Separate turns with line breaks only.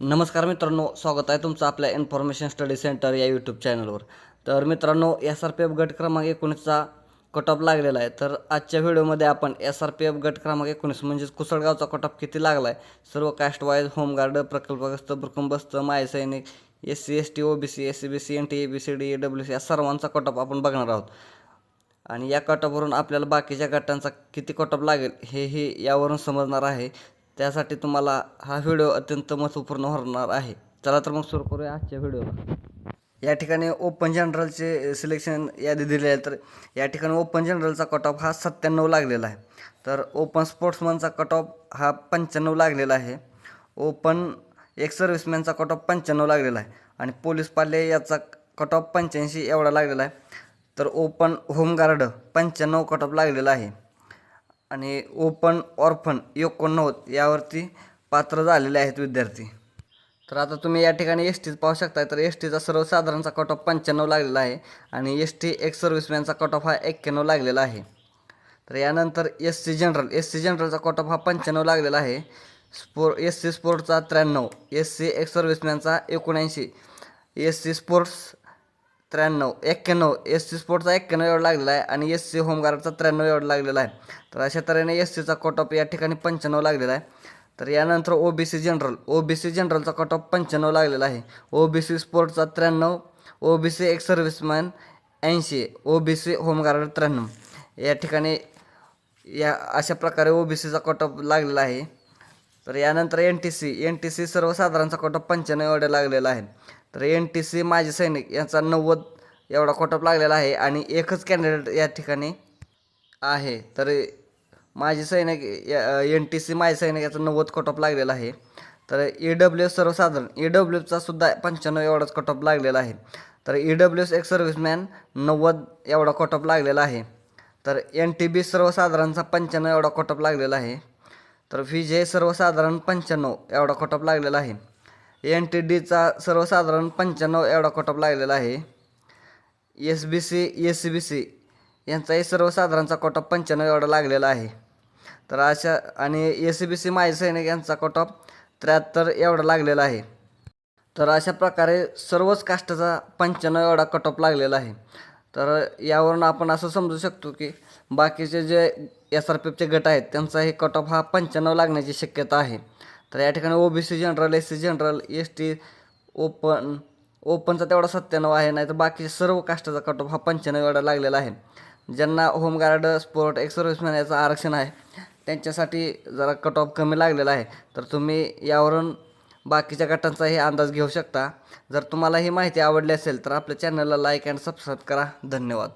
नमस्कार मित्रांनो, स्वागत आहे तुमचं आपल्या इन्फॉर्मेशन स्टडी सेंटर या यूट्यूब चॅनलवर. तर मित्रांनो, SRPF गट क्रमांक 19चा कट ऑफ लागलेला आहे. तर आजच्या व्हिडिओमध्ये आपण SRPF गट क्रमांक 19 म्हणजेच कुसळगावचा कट ऑफ किती लागला आहे, सर्व कास्ट वाईज, होमगार्ड, प्रकल्पग्रस्त, भूकंपस्थ, माय सैनिक, SC ST OBC SCBC NT ABCD AWC या सर्वांचा कट ऑफ आपण बघणार आहोत. आणि या कट ऑफवरून आपल्याला बाकीच्या गटांचा किती कट ऑफ लागेल हेही यावरून समजणार आहे. त्यासाठी तुम्हाला हा व्हिडिओ अत्यंत महत्त्वपूर्ण होणार आहे. चला तर मग सुरू करूया आजच्या व्हिडिओला. या ठिकाणी ओपन जनरलचे सिलेक्शन यादी दिली आहे. तर या ठिकाणी ओपन जनरलचा कट ऑफ हा 97 लागलेला आहे. तर ओपन स्पोर्ट्समनचा कट ऑफ हा 95 लागलेला आहे. ओपन एक्स सर्व्हिसमॅनचा कट ऑफ 95 लागलेला आहे. आणि पोलीस पाल्य याचा कट ऑफ 85 एवढा लागलेला आहे. तर ओपन होमगार्ड 95 कट ऑफ लागलेला आहे. आणि ओपन ऑर्फन 89 यावरती पात्र झालेले आहेत विद्यार्थी. तर आता तुम्ही या ठिकाणी एस टीच पाहू शकता. तर एस टीचा सर्वसाधारणचा कट ऑफ 95 लागलेला आहे. आणि ST एक्स सर्व्हिसमॅनचा कट ऑफ हा 91 लागलेला आहे. तर यानंतर SC जनरलचा कट ऑफ हा 95 लागलेला आहे. SC स्पोर्ट्सचा 93, SC एक्स सर्व्हिसमॅनचा 79, SC स्पोर्ट्स 93, 91, SC स्पोर्ट्सचा 91 एवढा लागलेला आहे. आणि SC होमगार्डचा 93 एवढा लागलेला आहे. तर अशा तऱ्हेने SCचा कट ऑफ या ठिकाणी 95 लागलेला आहे. तर यानंतर OBC जनरलचा कट ऑफ 95 लागलेला आहे. OBC स्पोर्ट्सचा 93, OBC ex serviceman 80, OBC home guard 93 या ठिकाणी या अशा प्रकारे OBCचा कट ऑफ लागलेला आहे. तर यानंतर NTC सर्वसाधारणचा कट ऑफ 95 एवढा लागलेला आहे. तर NTC माजी सैनिक यांचा 90 एवढा कट ऑफ लागलेला आहे. आणि एकच कॅन्डिडेट या ठिकाणी आहे. तर माजी सैनिक NTC माजी सैनिक याचा 90 कट ऑफ लागलेला आहे. तर EWS सर्वसाधारण EWSचा सुद्धा 95 एवढाच कट ऑफ लागलेला आहे. तर EWS एक्स सर्व्हिसमॅन 90 एवढा कट ऑफ लागलेला आहे. तर NTB सर्वसाधारणचा 95 एवढा कट ऑफ लागलेला आहे. तर VJ सर्वसाधारण 95 एवढा कट ऑफ लागलेला आहे. NTDचा सर्वसाधारण 95 एवढा कट ऑफ लागलेला आहे. SBC SCBC यांचाही सर्वसाधारणचा कट ऑफ 95 एवढा लागलेला आहे. तर अशा आणि SCBC माजी सैनिक यांचा कट ऑफ 73 एवढा लागलेला आहे. तर अशा प्रकारे सर्वच कास्टचा 95 एवढा कट ऑफ लागलेला आहे. तर यावरून आपण असं समजू शकतो की बाकीचे जे SRPFचे गट आहेत त्यांचाही कट ऑफ हा 95 लागण्याची शक्यता आहे. तर या ठिकाणी OBC general, SC general, ST ओपनचा तेवढा 97 आहे. नाही तर बाकी सर्व कास्टचा कट ऑफ हा 95 एवढा लागलेला आहे. ज्यांना होमगार्ड, स्पोर्ट, एक्स सर्व्हिसमॅन याचं आरक्षण आहे त्यांच्यासाठी जरा कट ऑफ कमी लागलेला आहे. तर तुम्ही यावरून बाकीच्या गटांचाही अंदाज घेऊ शकता. जर तुम्हाला ही माहिती आवडली असेल तर आपल्या चॅनलला लाईक अँड सबस्क्राईब करा. धन्यवाद.